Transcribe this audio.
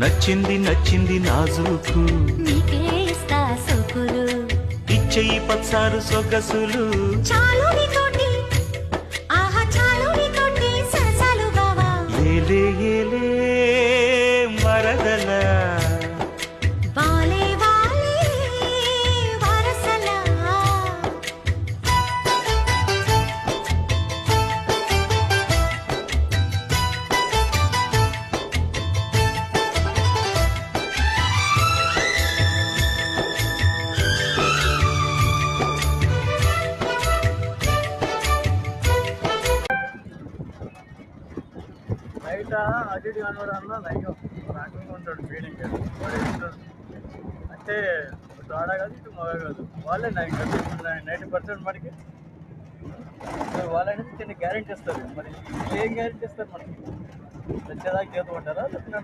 నచ్చింది నచ్చింది నాజూకు నీకే ఇస్తా సోకులు ఇచ్చేయి పచ్చారు సొగసులు చాలు నీతోటి ఆహా చాలు నీతోటి సరసాలు బావా ఏలే ఏలే మరదల వాలే వాలే వరసలా బయట అటు ఇటు కనబడాలన్నా నయ్యం రకంగా ఉంటాడు ఫీలింగ్ అంటే ఇటు ఆడ కాదు ఇటు మగ కాదు వాళ్ళే నైన్ 90% మనకి వాళ్ళనేది చిన్న గ్యారెంటీ ఇస్తారు మరి ఏం గ్యారెంటీ ఇస్తారు మనకి వచ్చేదాకా చేతూ ఉంటారా లేకపోతే